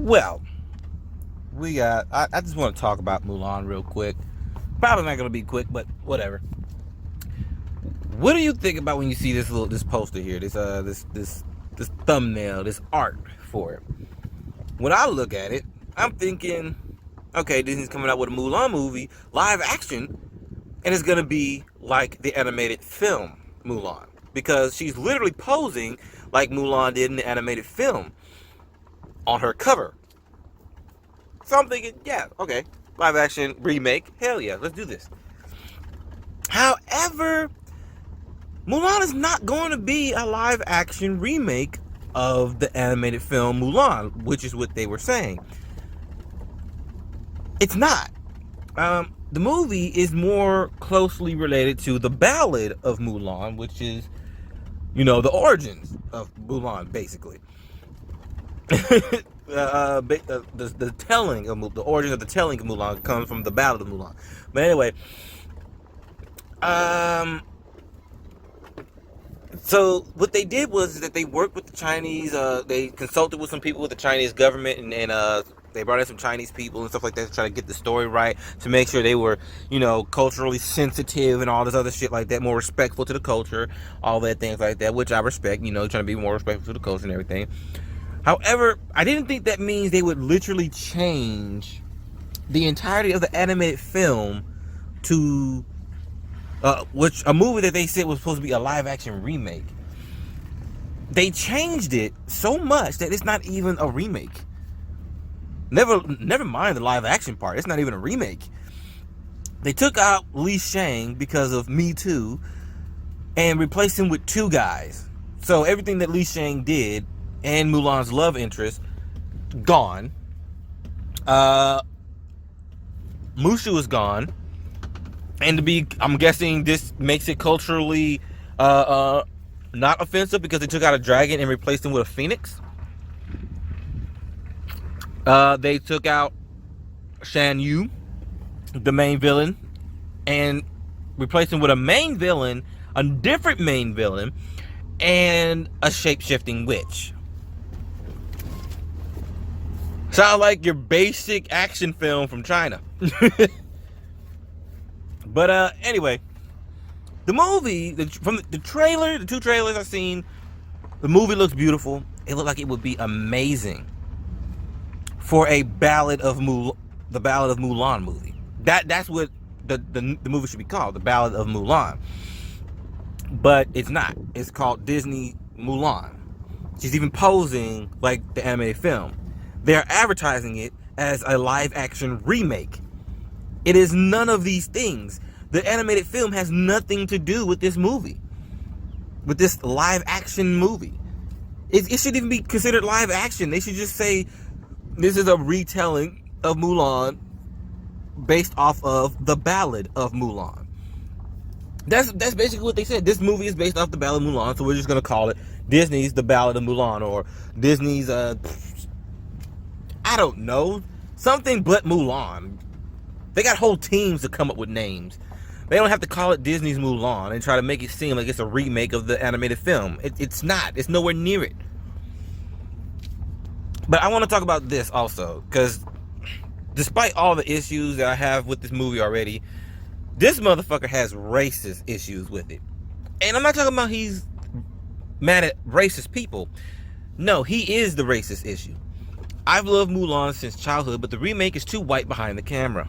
Well, I just want to talk about Mulan real quick. Probably not gonna be quick, but whatever. What do you think about when you see this poster here, this thumbnail, this art for it? When I look at it, I'm thinking, okay, Disney's coming out with a Mulan movie, live action, and it's gonna be like the animated film Mulan, because she's literally posing like Mulan did in the animated film on her cover. So I'm thinking, yeah, okay, live action remake, hell yeah, let's do this. However, Mulan is not going to be a live action remake of the animated film Mulan, which is what they were saying. It's not. The movie is more closely related to the Ballad of Mulan, which is, the origins of Mulan, basically. The telling of the origin of the telling of Mulan comes from the Ballad of Mulan. But anyway, so what they did was that they worked with the Chinese. They consulted with some people with the Chinese government, and they brought in some Chinese people and stuff like that to try to get the story right, to make sure they were, culturally sensitive and all this other shit like that, more respectful to the culture, all that things like that, which I respect. Trying to be more respectful to the culture and everything. However, I didn't think that means they would literally change the entirety of the animated film to which a movie that they said was supposed to be a live action remake. They changed it so much that it's not even a remake. Never mind the live action part. It's not even a remake. They took out Li Shang because of Me Too and replaced him with two guys. So everything that Li Shang did and Mulan's love interest gone. Mushu is gone. And I'm guessing this makes it culturally not offensive because they took out a dragon and replaced him with a phoenix. They took out Shan Yu, the main villain, and replaced him with a main villain, a different main villain, and a shape-shifting witch. Sound like your basic action film from China. But anyway, the movie, from the trailer, the two trailers I've seen, the movie looks beautiful. It looked like it would be amazing for a the Ballad of Mulan movie. That's what the movie should be called, the Ballad of Mulan. But it's not. It's called Disney Mulan. She's even posing like the animated film. They're advertising it as a live action remake. It is none of these things. The animated film has nothing to do with this movie, with this live action movie. It shouldn't even be considered live action. They should just say this is a retelling of Mulan based off of the Ballad of Mulan. That's basically what they said. This movie is based off the Ballad of Mulan, so we're just gonna call it Disney's The Ballad of Mulan, or Disney's I don't know, something but Mulan. They got whole teams to come up with names. They don't have to call it Disney's Mulan and try to make it seem like it's a remake of the animated film. It's not. It's nowhere near it. But I want to talk about this also, because despite all the issues that I have with this movie already, this motherfucker has racist issues with it. And I'm not talking about he's mad at racist people. No, he is the racist issue. I've loved Mulan since childhood, but the remake is too white behind the camera.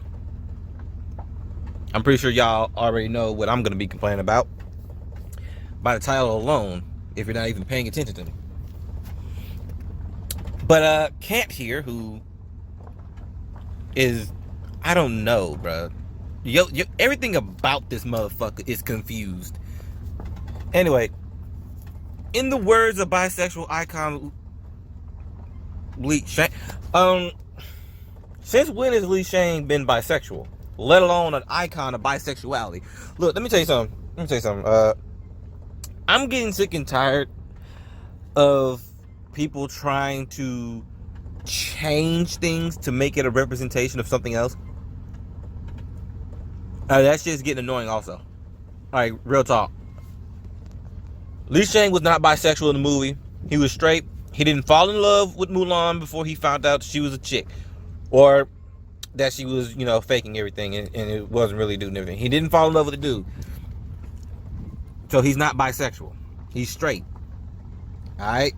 I'm pretty sure y'all already know what I'm going to be complaining about by the title alone, if you're not even paying attention to me. But Kant here, who is, I don't know, bro. Everything about this motherfucker is confused. Anyway, in the words of bisexual icon Li Shang, since when has Li Shang been bisexual? Let alone an icon of bisexuality. Look, let me tell you something. I'm getting sick and tired of people trying to change things to make it a representation of something else. That shit's getting annoying also. Alright, real talk. Li Shang was not bisexual in the movie. He was straight. He didn't fall in love with Mulan before he found out she was a chick, or that she was, faking everything and it wasn't really doing everything. He didn't fall in love with the dude. So he's not bisexual. He's straight. Alright?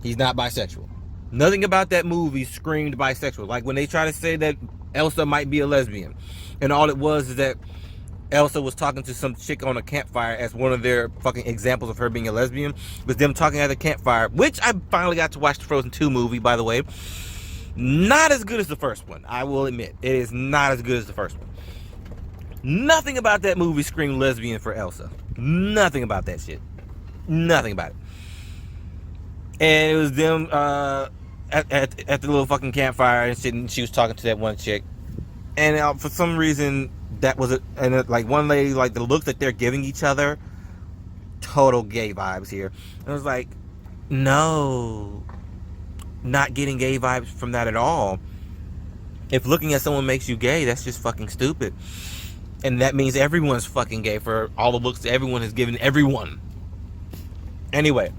He's not bisexual. Nothing about that movie screamed bisexual. Like when they try to say that Elsa might be a lesbian, and all it was is that Elsa was talking to some chick on a campfire as one of their fucking examples of her being a lesbian. Was them talking at a campfire, which I finally got to watch the Frozen 2 movie, by the way. Not as good as the first one, I will admit. It is not as good as the first one. Nothing about that movie screamed lesbian for Elsa. Nothing about that shit. Nothing about it. And it was them at the little fucking campfire and shit, and she was talking to that one chick. And for some reason, that was it. And like one lady, like the looks that they're giving each other, total gay vibes here. And I was like, no, not getting gay vibes from that at all. If looking at someone makes you gay, that's just fucking stupid. And that means everyone's fucking gay for all the looks that everyone has given everyone. Anyway,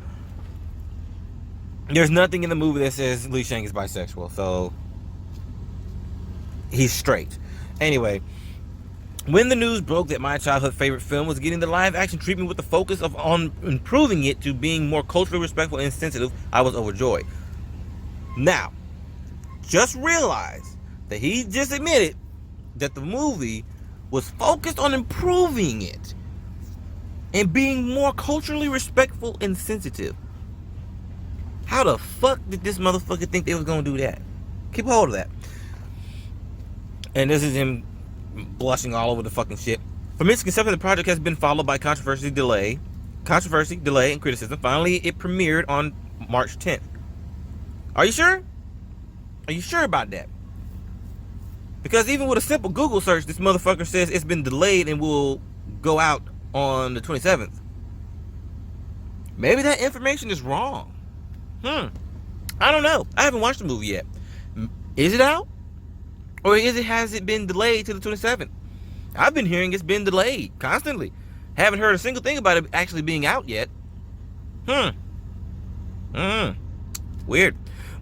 there's nothing in the movie that says Li Shang is bisexual, so he's straight. Anyway, when the news broke that my childhood favorite film was getting the live action treatment with the focus on improving it to being more culturally respectful and sensitive, I was overjoyed. Now, just realize that he just admitted that the movie was focused on improving it and being more culturally respectful and sensitive. How the fuck did this motherfucker think they was gonna do that? Keep hold of that. And this is him blushing all over the fucking shit. From its conception, the project has been followed by controversy, delay, and criticism. Finally, it premiered on March 10th. Are you sure? Are you sure about that? Because even with a simple Google search, this motherfucker says it's been delayed and will go out on the 27th. Maybe that information is wrong. I don't know. I haven't watched the movie yet. Is it out? Or has it been delayed to the 27th? I've been hearing it's been delayed constantly. Haven't heard a single thing about it actually being out yet. Weird.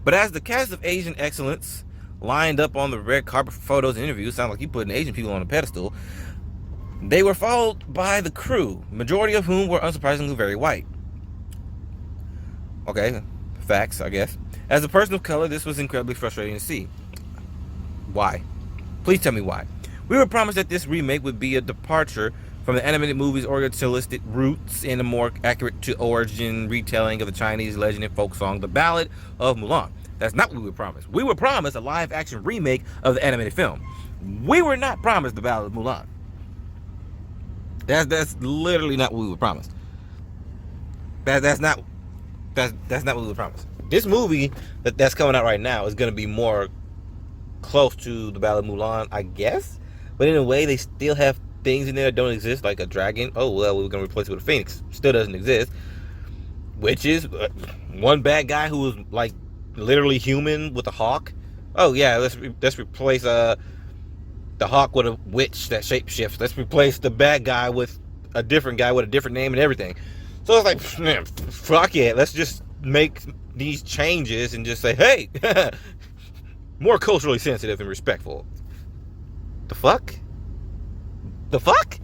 But as the cast of Asian excellence lined up on the red carpet for photos and interviews, sound like you putting Asian people on a pedestal, they were followed by the crew, majority of whom were unsurprisingly very white. Okay, facts, I guess. As a person of color, this was incredibly frustrating to see. Why? Please tell me why. We were promised that this remake would be a departure from the animated movie's orientalistic roots and a more accurate to origin retelling of the Chinese legend and folk song, The Ballad of Mulan. That's not what we were promised. We were promised a live-action remake of the animated film. We were not promised The Ballad of Mulan. That's literally not what we were promised. That's not what we were promised. This movie that's coming out right now is going to be more close to The Ballad of Mulan, I guess. But in a way, they still have things in there that don't exist, like a dragon. Oh, well, we're going to replace it with a phoenix. Still doesn't exist. Witches. One bad guy who was, like, literally human with a hawk. Oh, yeah, let's replace the hawk with a witch that shapeshifts. Let's replace the bad guy with a different guy with a different name and everything. So it's like, man, fuck it. Let's just make these changes and just say, hey, more culturally sensitive and respectful. The fuck? The fuck?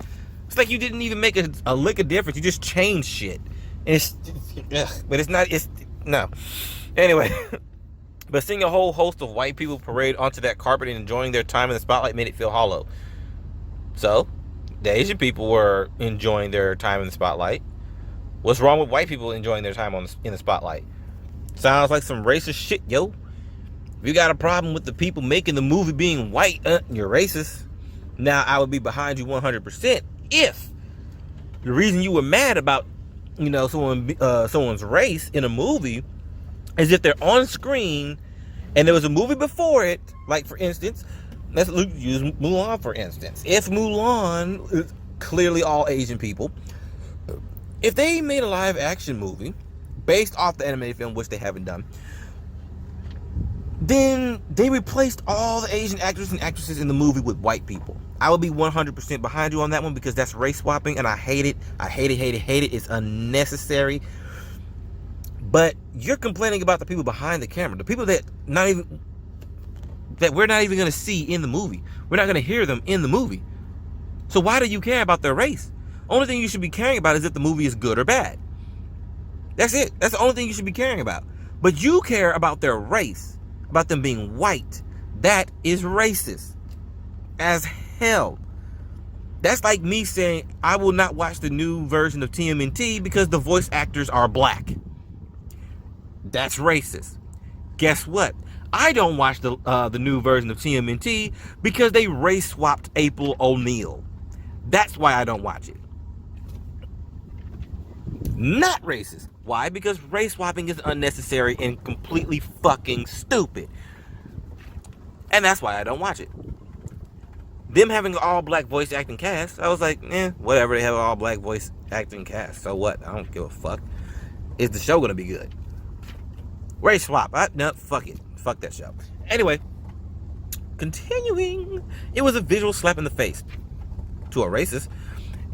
It's like you didn't even make a lick of difference. You just changed shit. And but it's not, no. Anyway, but seeing a whole host of white people parade onto that carpet and enjoying their time in the spotlight made it feel hollow. So, the Asian people were enjoying their time in the spotlight. What's wrong with white people enjoying their time in the spotlight? Sounds like some racist shit, yo. If you got a problem with the people making the movie being white, you're racist. Now, I would be behind you 100% if the reason you were mad about, someone's race in a movie is if they're on screen and there was a movie before it, like, for instance, let's use Mulan, for instance. If Mulan is clearly all Asian people, if they made a live action movie based off the animated film, which they haven't done, then they replaced all the Asian actors and actresses in the movie with white people. I would be 100% behind you on that one because that's race swapping and I hate it. I hate it. It's unnecessary. But you're complaining about the people behind the camera, the people that we're not even going to see in the movie. We're not going to hear them in the movie. So why do you care about their race? Only thing you should be caring about is if the movie is good or bad. That's it. That's the only thing you should be caring about. But you care about their race, about them being white. That is racist as hell. That's like me saying I will not watch the new version of TMNT because the voice actors are black. That's racist. Guess what? I don't watch the new version of TMNT because they race swapped April O'Neil. That's why I don't watch it. Not racist. Why? Because race swapping is unnecessary and completely fucking stupid. And that's why I don't watch it. Them having an all-black voice acting cast, I was like, whatever, they have an all-black voice acting cast. So what? I don't give a fuck. Is the show gonna be good? Race swap. No, fuck it. Fuck that show. Anyway, continuing. It was a visual slap in the face to a racist.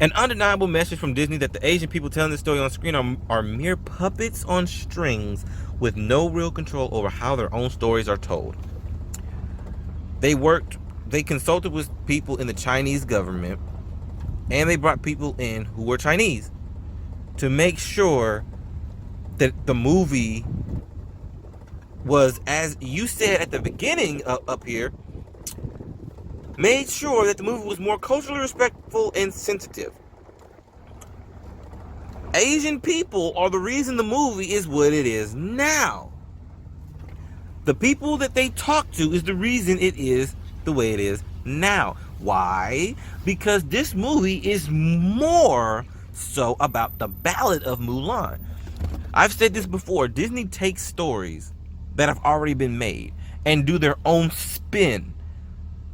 An undeniable message from Disney that the Asian people telling the story on screen are mere puppets on strings with no real control over how their own stories are told. They consulted with people in the Chinese government, and they brought people in who were Chinese to make sure that the movie was, as you said at the beginning up here, made sure that the movie was more culturally respectful and sensitive. Asian people are the reason the movie is what it is now. The people that they talk to is the reason it is the way it is now. Why? Because this movie is more so about the Ballad of Mulan. I've said this before. Disney takes stories that have already been made and do their own spin.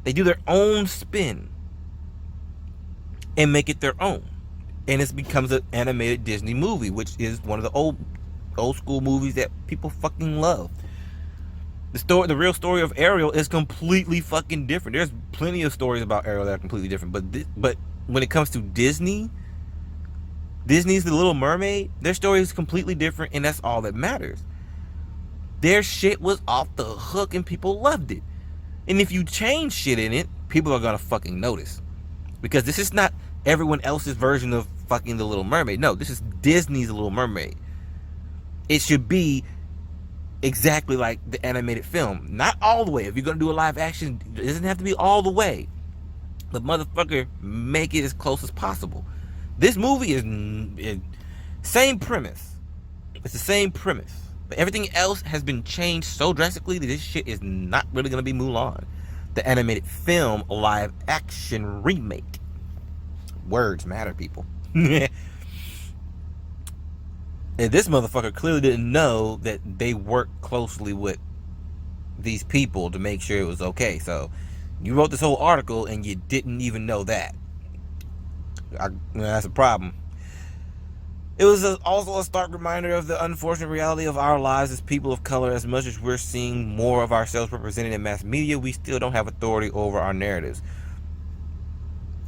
They do their own spin and make it their own. And it becomes an animated Disney movie, which is one of the old school movies that people fucking love. The real story of Ariel is completely fucking different. There's plenty of stories about Ariel that are completely different. But when it comes to Disney's The Little Mermaid, their story is completely different, and that's all that matters. Their shit was off the hook, and people loved it. And if you change shit in it, people are gonna fucking notice. Because this is not everyone else's version of fucking The Little Mermaid. No, this is Disney's The Little Mermaid. It should be exactly like the animated film. Not all the way. If you're going to do a live action, it doesn't have to be all the way. But motherfucker, make it as close as possible. This movie is same premise. It's the same premise. But everything else has been changed so drastically that this shit is not really going to be Mulan. The animated film live action remake. Words matter, people. And this motherfucker clearly didn't know that they worked closely with these people to make sure it was okay. So you wrote this whole article and you didn't even know that. That's a problem. It was also a stark reminder of the unfortunate reality of our lives as people of color. As much as we're seeing more of ourselves represented in mass media, we still don't have authority over our narratives.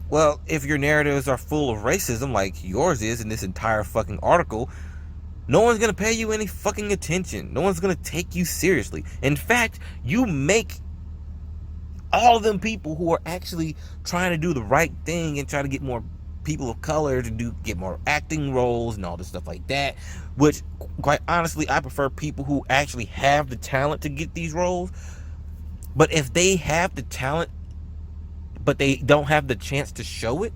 Well, if your narratives are full of racism like yours is in this entire fucking article, no one's going to pay you any fucking attention. No one's going to take you seriously. In fact, you make all of them people who are actually trying to do the right thing and try to get more people of color to get more acting roles and all this stuff like that, which quite honestly I prefer people who actually have the talent to get these roles. But if they have the talent but they don't have the chance to show it,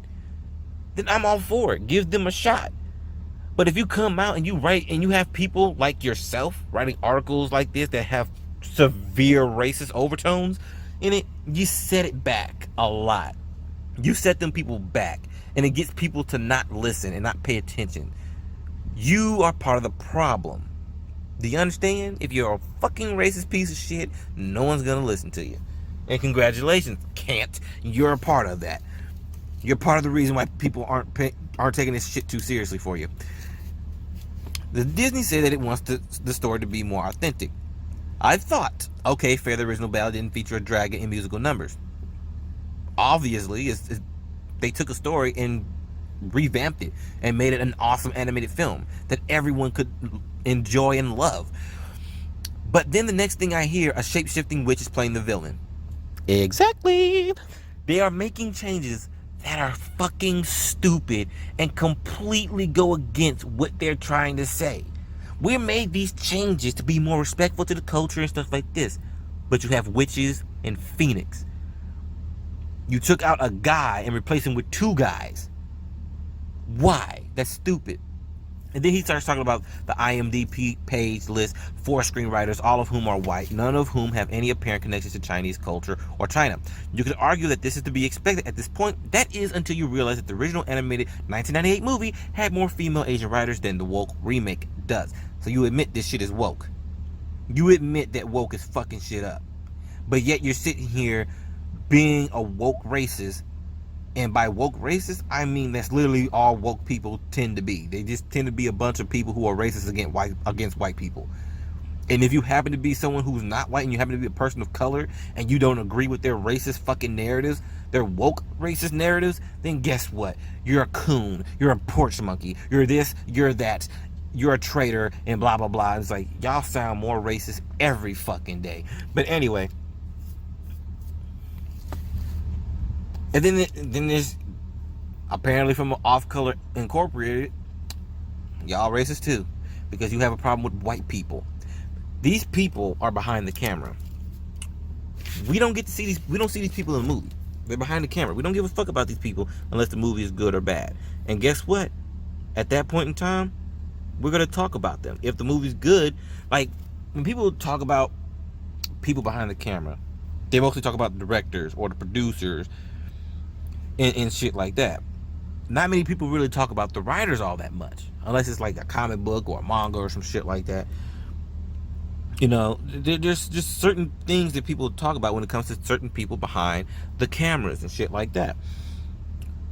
then I'm all for it. Give them a shot. But if you come out and you write and you have people like yourself writing articles like this that have severe racist overtones in it, you set it back a lot. You set them people back, and it gets people to not listen and not pay attention. You are part of the problem. Do you understand? If you're a fucking racist piece of shit, no one's gonna listen to you. And congratulations, can't. You're a part of that. You're part of the reason why people aren't taking this shit too seriously for you. The Disney said that it wants the story to be more authentic. I thought, okay, fair, the original ballad didn't feature a dragon in musical numbers. Obviously, they took a story and revamped it and made it an awesome animated film that everyone could enjoy and love. But then the next thing I hear, a shape-shifting witch is playing the villain. Exactly. They are making changes that are fucking stupid and completely go against what they're trying to say. We made these changes to be more respectful to the culture and stuff like this. But you have witches and Phoenix. You took out a guy and replaced him with two guys. Why? That's stupid. And then he starts talking about the IMDb page list, 4 screenwriters, all of whom are white, none of whom have any apparent connections to Chinese culture or China. You could argue that this is to be expected at this point. That is until you realize that the original animated 1998 movie had more female Asian writers than the woke remake does. So you admit this shit is woke. You admit that woke is fucking shit up. But yet you're sitting here being a woke racist. And by woke racist, I mean that's literally all woke people tend to be. They just tend to be a bunch of people who are racist against white people. And if you happen to be someone who's not white and you happen to be a person of color and you don't agree with their racist fucking narratives, their woke racist narratives, then guess what? You're a coon. You're a porch monkey. You're this, you're that. You're a traitor and blah, blah, blah. It's like, y'all sound more racist every fucking day. But anyway. And then there's apparently from Off Color Incorporated, y'all racist too, because you have a problem with white people. These people are behind the camera. We don't get to see these. We don't see these people in the movie. They're behind the camera. We don't give a fuck about these people unless the movie is good or bad. And guess what? At that point in time, we're gonna talk about them. If the movie's good, like when people talk about people behind the camera, they mostly talk about the directors or the producers. And shit like that. Not many people really talk about the writers all that much, unless it's like a comic book or a manga or some shit like that. You know, there's just certain things that people talk about when it comes to certain people behind the cameras and shit like that.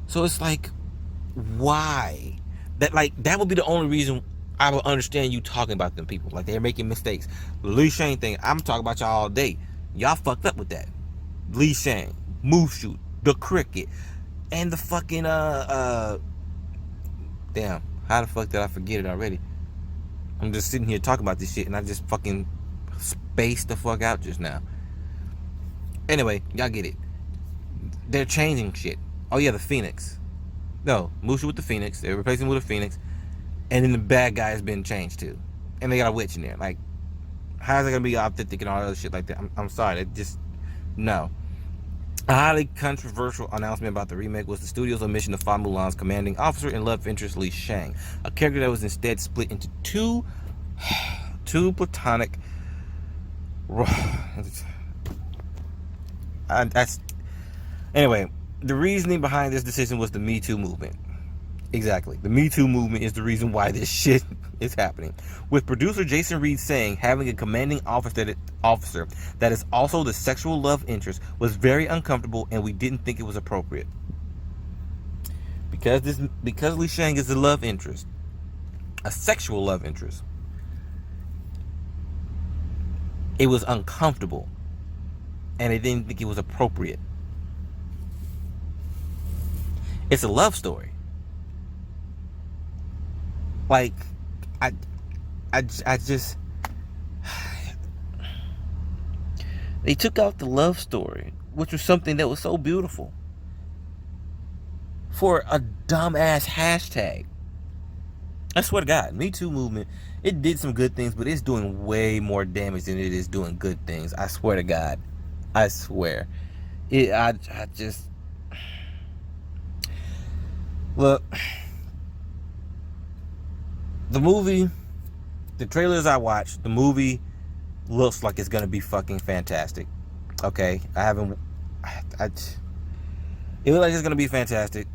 So it's like, why? That would be the only reason I would understand you talking about them people. Like, they're making mistakes. The Lee Shang thing, I'm talking about y'all all day. Y'all fucked up with that. Lee Shang, Mushu, the Cricket, and the fucking damn, how the fuck did I forget it already? I'm just sitting here talking about this shit and I just fucking spaced the fuck out just now. Anyway, y'all get it. They're changing shit. Oh yeah, the Phoenix. No, Mushu with the Phoenix. They're replacing with a Phoenix. And then the bad guy has been changed too. And they got a witch in there. Like, how's it gonna be authentic and all that other shit like that? I'm sorry, it just, no. A highly controversial announcement about the remake was the studio's omission to find Mulan's commanding officer and love interest Li Shang, a character that was instead split into two platonic. Anyway, the reasoning behind this decision was the Me Too movement. Exactly. The Me Too movement is the reason why this shit is happening. With producer Jason Reed saying having a commanding officer that is also the sexual love interest was very uncomfortable and we didn't think it was appropriate. Because Li Shang is a love interest, a sexual love interest, it was uncomfortable and they didn't think it was appropriate. It's a love story. Like, I just, they took out the love story, which was something that was so beautiful, for a dumbass hashtag. I swear to God, Me Too movement, it did some good things, but it's doing way more damage than it is doing good things. I swear to God. I swear. I just, look, the movie, the trailers I watched, the movie looks like it's gonna be fucking fantastic. Okay, it looks like it's gonna be fantastic.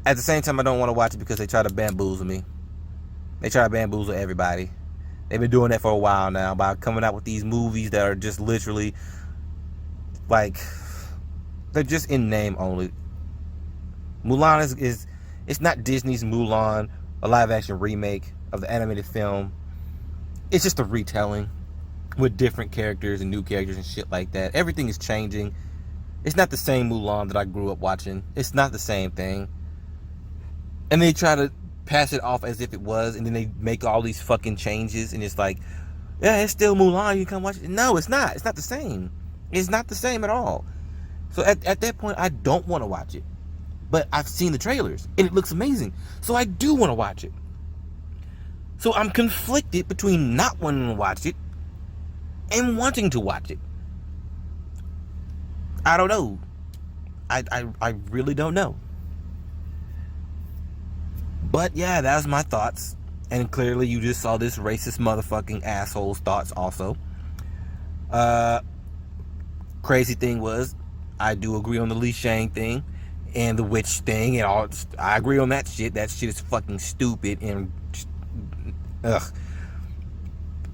At the same time, I don't want to watch it because they try to bamboozle me. They try to bamboozle everybody. They've been doing that for a while now by coming out with these movies that are just literally like, they're just in name only. Mulan is it's not Disney's Mulan, a live action remake of the animated film. It's just a retelling with different characters and new characters and shit like that. Everything is changing. It's not the same Mulan that I grew up watching. It's not the same thing. And they try to pass it off as if it was, and then they make all these fucking changes, and it's like, yeah, it's still Mulan, you can come watch it. No, it's not. It's not the same. It's not the same at all. So at that point, I don't want to watch it. But I've seen the trailers, and it looks amazing. So I do want to watch it. So I'm conflicted between not wanting to watch it and wanting to watch it. I don't know. I really don't know. But yeah, that's my thoughts. And clearly you just saw this racist motherfucking asshole's thoughts also. Crazy thing was, I do agree on the Li Shang thing and the witch thing and all. I agree on that shit. That shit is fucking stupid and ugh.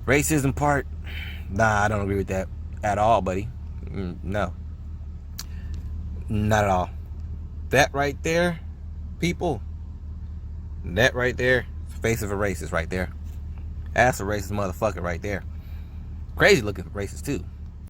Racism part, nah, I don't agree with that at all, buddy. No, not at all. That right there, people. That right there, face of a racist right there. That's a racist motherfucker right there. Crazy looking racist too.